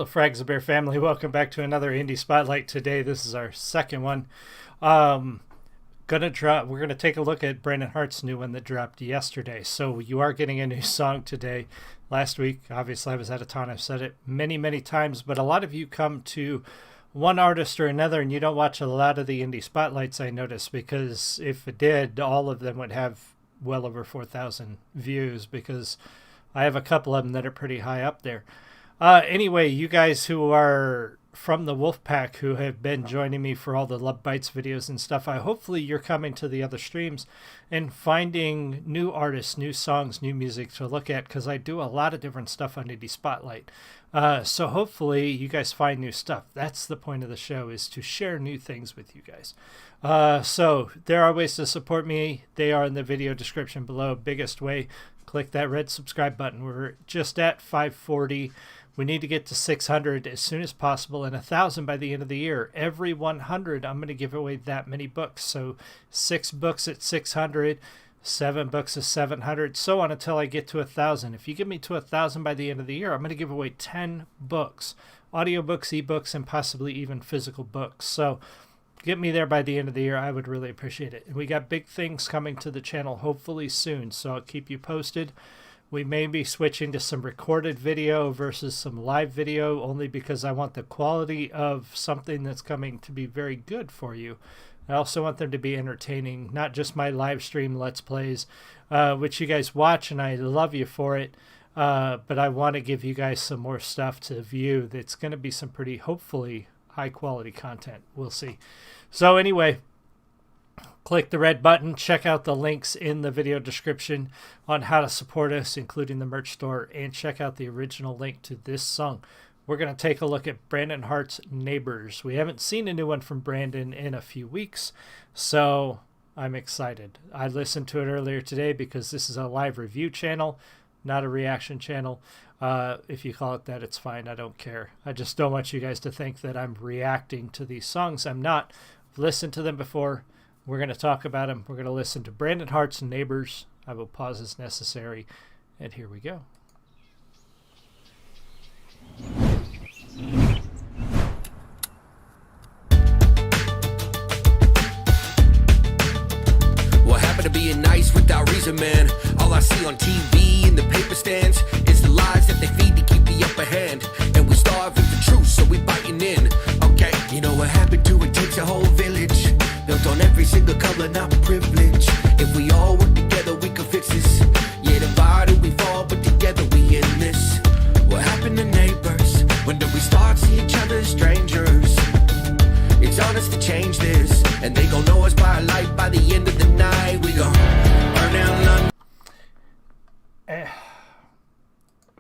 Hello, Frags Bear family. Welcome back to another Indie Spotlight. Today, this is our second one. We're gonna take a look at Brandon Hart's new one that dropped yesterday. So you are getting a new song today. Last week, obviously, I was out of town. I've said it many times, but a lot of you come to one artist or another, and you don't watch a lot of the Indie Spotlights. I noticed, because if it did, all of them would have well over 4,000 views, because I have a couple of them that are pretty high up there. Anyway, you guys who are from the Wolfpack, who have been joining me for all the Love Bites videos and stuff, hopefully you're coming to the other streams and finding new artists, new songs, new music to look at, because I do a lot of different stuff on Indie Spotlight. So hopefully you guys find new stuff. That's the point of the show, is to share new things with you guys. So there are ways to support me. They are in the video description below. Biggest way, click that red subscribe button. We're just at 540. We need to get to 600 as soon as possible, and 1,000 by the end of the year. Every 100, I'm going to give away that many books. So 6 books at 600, 7 books at 700, so on until I get to 1,000. If you get me to 1,000 by the end of the year, I'm going to give away 10 books, audiobooks, ebooks, and possibly even physical books. So get me there by the end of the year. I would really appreciate it. And we got big things coming to the channel hopefully soon, so I'll keep you posted. We may be switching to some recorded video versus some live video, only because I want the quality of something that's coming to be very good for you. I also want them to be entertaining, not just my live stream Let's Plays, which you guys watch, and I love you for it. But I want to give you guys some more stuff to view that's going to be some pretty, hopefully, high-quality content. We'll see. So anyway, click the red button, check out the links in the video description on how to support us, including the merch store, and check out the original link to this song. We're going to take a look at Brandon Hart's Neighbours. We haven't seen a new one from Brandon in a few weeks, so I'm excited. I listened to it earlier today because this is a live review channel, not a reaction channel. If you call it that, it's fine. I don't care. I just don't want you guys to think that I'm reacting to these songs. I'm not. I've listened to them before. We're going to talk about them. We're going to listen to Brandon Hart's Neighbours. I will pause as necessary. And here we go. What happened to being nice without reason, man? All I see on TV and the paper stands is the lies that they feed to keep the upper hand. And we starving for truth, so we biting in. Okay, you know what happened to it takes a whole village, built on every single color, not privilege. If we all work together, we can fix this. Yeah, divided we fall, but together we in this. What happened to neighbors? When did we start seeing each other as strangers? It's on us to change this, and they gon' know us by a light. By the end of the night, we gon' burn down London.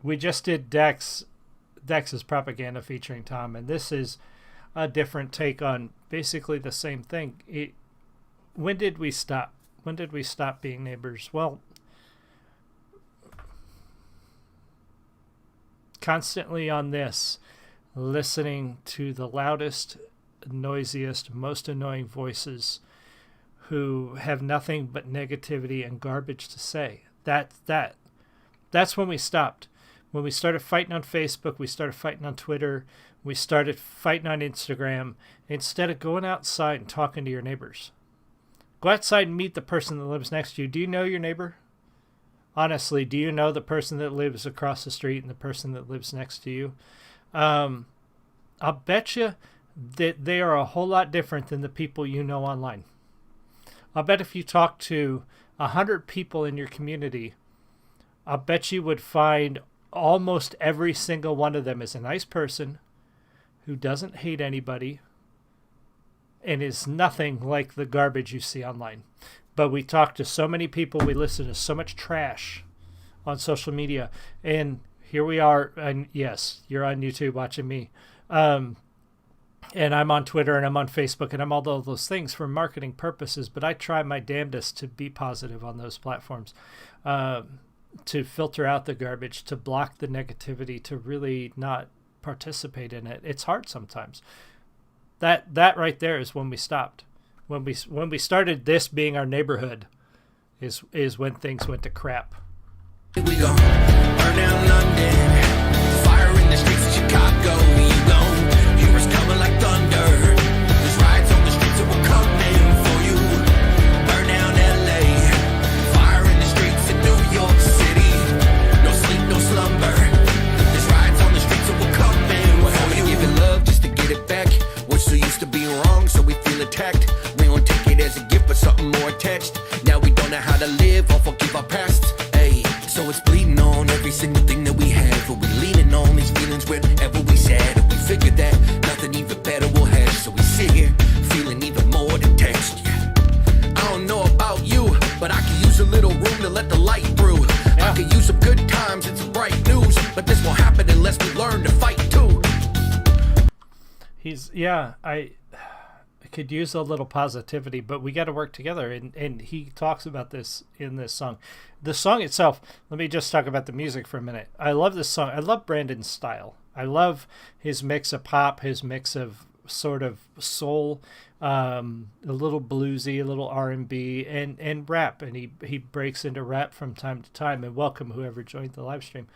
We just did Dex's Propaganda featuring Tom, and this is a different take on basically the same thing. When did we stop? When did we stop being neighbors? Well, constantly on this, listening to the loudest, noisiest, most annoying voices who have nothing but negativity and garbage to say. That's when we stopped. When we started fighting on Facebook, we started fighting on Twitter, we started fighting on Instagram, instead of going outside and talking to your neighbors. Go outside and meet the person that lives next to you. Do you know your neighbor? Honestly, do you know the person that lives across the street and the person that lives next to you? I'll bet you that they are a whole lot different than the people you know online. I'll bet if you talk to 100 people in your community, I'll bet you would find almost every single one of them is a nice person who doesn't hate anybody and is nothing like the garbage you see online. But we talk to so many people, we listen to so much trash on social media, and here we are, and yes, you're on YouTube watching me, and I'm on Twitter and I'm on Facebook and I'm all those things for marketing purposes, but I try my damnedest to be positive on those platforms, to filter out the garbage, to block the negativity, to really not participate in it. It's hard sometimes. That right there is when we stopped. When we started this being our neighborhood is when things went to crap. We gon' burn down London, fire in the streets of Chicago. intact. We don't take it as a gift but something more attached. Now we don't know how to live or forgive our past. Hey, so it's bleeding on every single thing that we have. But we leaning on these feelings wherever we sad. And we figure that nothing even better will happen. So we sit here feeling even more detached. Yeah. I don't know about you, but I can use a little room to let the light through. I could use some good times and some bright news, but this won't happen unless we learn to fight too. I could use a little positivity, but we got to work together. And he talks about this in this song. The song itself, let me just talk about the music for a minute. I love this song. I love Brandon's style. I love his mix of pop, his mix of sort of soul, a little bluesy, a little R&B, and rap. And he breaks into rap from time to time. And welcome whoever joined the live stream.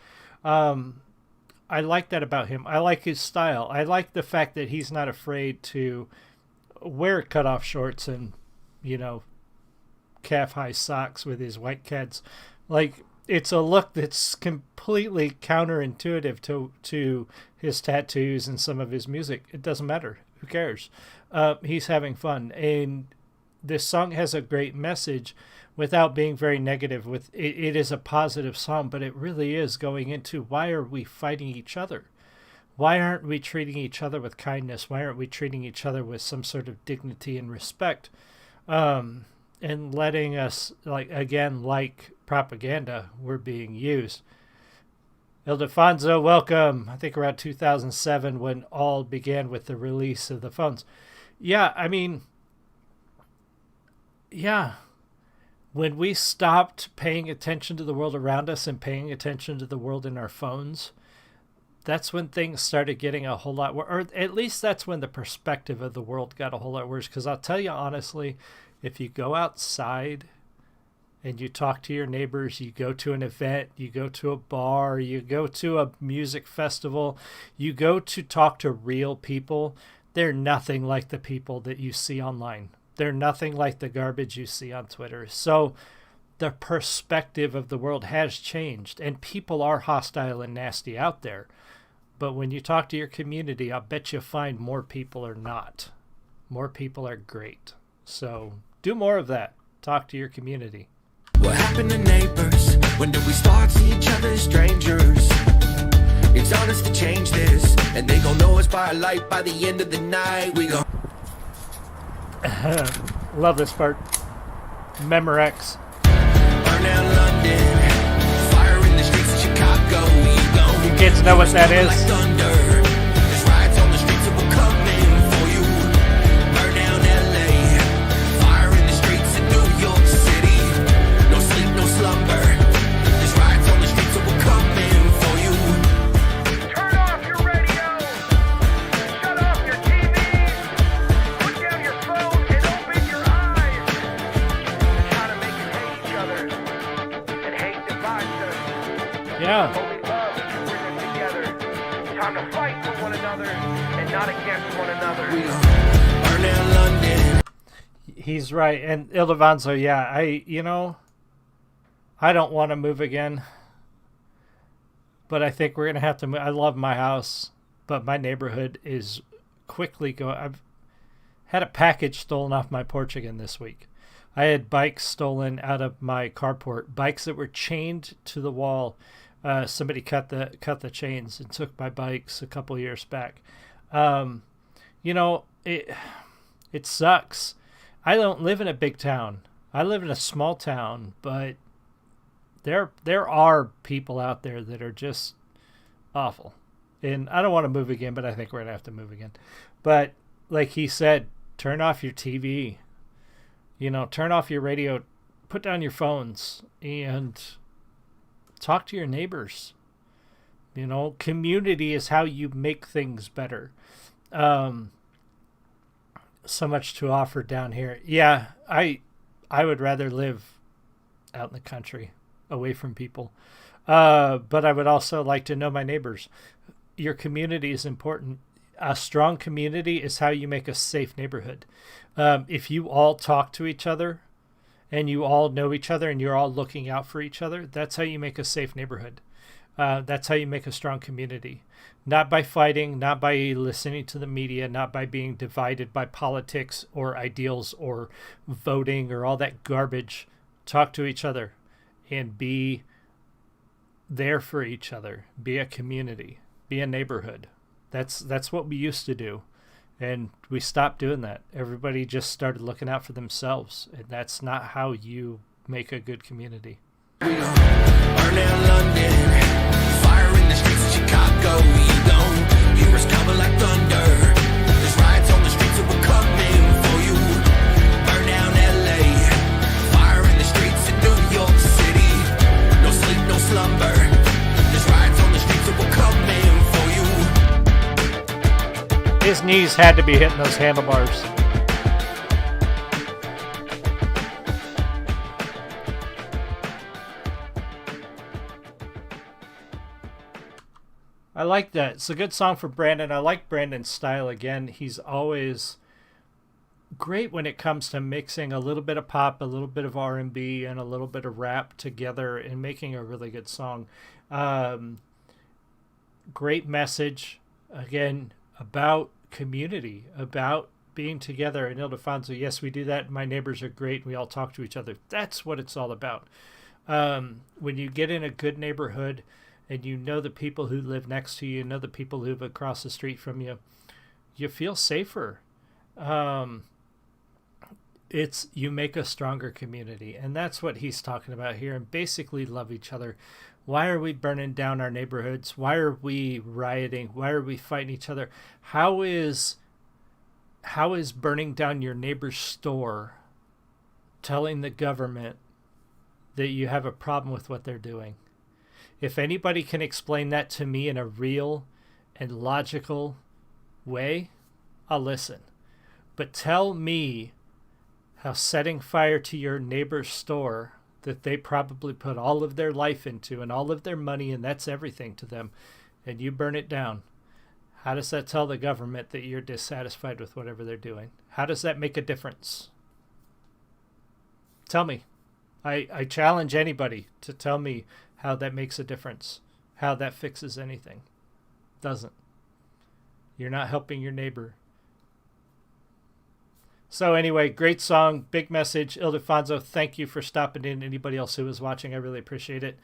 I like that about him. I like his style. I like the fact that he's not afraid to wear cutoff shorts and, calf-high socks with his white kids. Like, it's a look that's completely counterintuitive to his tattoos and some of his music. It doesn't matter. Who cares? He's having fun. And this song has a great message without being very negative. It is a positive song, but it really is going into why are we fighting each other? Why aren't we treating each other with kindness? Why aren't we treating each other with some sort of dignity and respect? And letting us, like propaganda, we're being used. Ildefonso, welcome. I think around 2007 when all began with the release of the phones. When we stopped paying attention to the world around us and paying attention to the world in our phones, that's when things started getting a whole lot worse. Or at least that's when the perspective of the world got a whole lot worse. Because I'll tell you honestly, if you go outside and you talk to your neighbors, you go to an event, you go to a bar, you go to a music festival, you go to talk to real people, they're nothing like the people that you see online. They're nothing like the garbage you see on Twitter. So the perspective of the world has changed, and people are hostile and nasty out there. But when you talk to your community, I'll bet you find more people are not. More people are great. So do more of that. Talk to your community. What happened to neighbors? When did we start to see each other as strangers? It's on us to change this, and they gon' know us by a light by the end of the night. We gon' love this part. Memorex. Burn down London, fire in the streets of Chicago. You kids know what that is? Like thunder. There's riots on the streets that will come in for you. Burn down LA, fire in the streets of New York City. No sleep, no slumber. There's riots on the streets that will come in for you. Turn off your radio. Shut off your TV. Put down your phone and open your eyes. Try to make us hate each other and hate divides us. Yeah. Only love can bring us together. Time to fight for one another and not against one another. We gon' burn down London. He's right. And Ildefonso, I don't want to move again. But I think we're going to have to move. I love my house, but my neighborhood is quickly going. I've had a package stolen off my porch again this week. I had bikes stolen out of my carport, bikes that were chained to the wall. Somebody cut the chains and took my bikes a couple years back. It sucks. I don't live in a big town. I live in a small town, but there are people out there that are just awful. And I don't want to move again, but I think we're going to have to move again. But like he said, turn off your TV. Turn off your radio, put down your phones, and talk to your neighbors. Community is how you make things better. So much to offer down here. Yeah, I would rather live out in the country, away from people. But I would also like to know my neighbors. Your community is important. A strong community is how you make a safe neighborhood. If you all talk to each other and you all know each other and you're all looking out for each other, that's how you make a safe neighborhood. That's how you make a strong community. Not by fighting, not by listening to the media, not by being divided by politics or ideals or voting or all that garbage. Talk to each other and be there for each other. Be a community. Be a neighborhood. That's what we used to do. And we stopped doing that. Everybody just started looking out for themselves. And that's not how you make a good community. Burn down London, fire in the streets of Chicago. You don't hear us coming like thunder. There's riots on the streets that we're coming for you. Burn down LA, fire in the streets in New York City. No sleep, no slumber. There's riots on the streets that we're coming for you. His knees had to be hitting those handlebars. I like that. It's a good song for Brandon. I like Brandon's style again. He's always great when it comes to mixing a little bit of pop, a little bit of R&B, and a little bit of rap together and making a really good song. Great message, again, about community, about being together. And Ildefonso, yes, we do that. My neighbors are great. We all talk to each other. That's what it's all about. When you get in a good neighborhood, and you know the people who live next to you, know the people who live across the street from you, you feel safer. You make a stronger community. And that's what he's talking about here. And basically love each other. Why are we burning down our neighborhoods? Why are we rioting? Why are we fighting each other? How is burning down your neighbor's store telling the government that you have a problem with what they're doing? If anybody can explain that to me in a real and logical way, I'll listen. But tell me how setting fire to your neighbor's store that they probably put all of their life into and all of their money, and that's everything to them, and you burn it down. How does that tell the government that you're dissatisfied with whatever they're doing? How does that make a difference? Tell me. I challenge anybody to tell me how that makes a difference, how that fixes anything. Doesn't. You're not helping your neighbor. So anyway, great song, big message. Ildefonso, thank you for stopping in. Anybody else who was watching, I really appreciate it.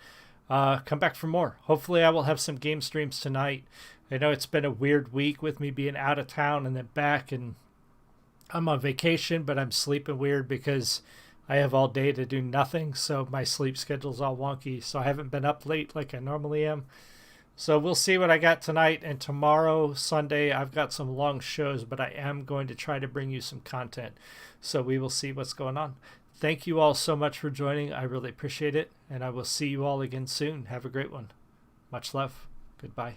Come back for more. Hopefully I will have some game streams tonight. I know it's been a weird week with me being out of town and then back, and I'm on vacation, but I'm sleeping weird because I have all day to do nothing, so my sleep schedule's all wonky, so I haven't been up late like I normally am. So we'll see what I got tonight, and tomorrow, Sunday, I've got some long shows, but I am going to try to bring you some content, so we will see what's going on. Thank you all so much for joining. I really appreciate it, and I will see you all again soon. Have a great one. Much love. Goodbye.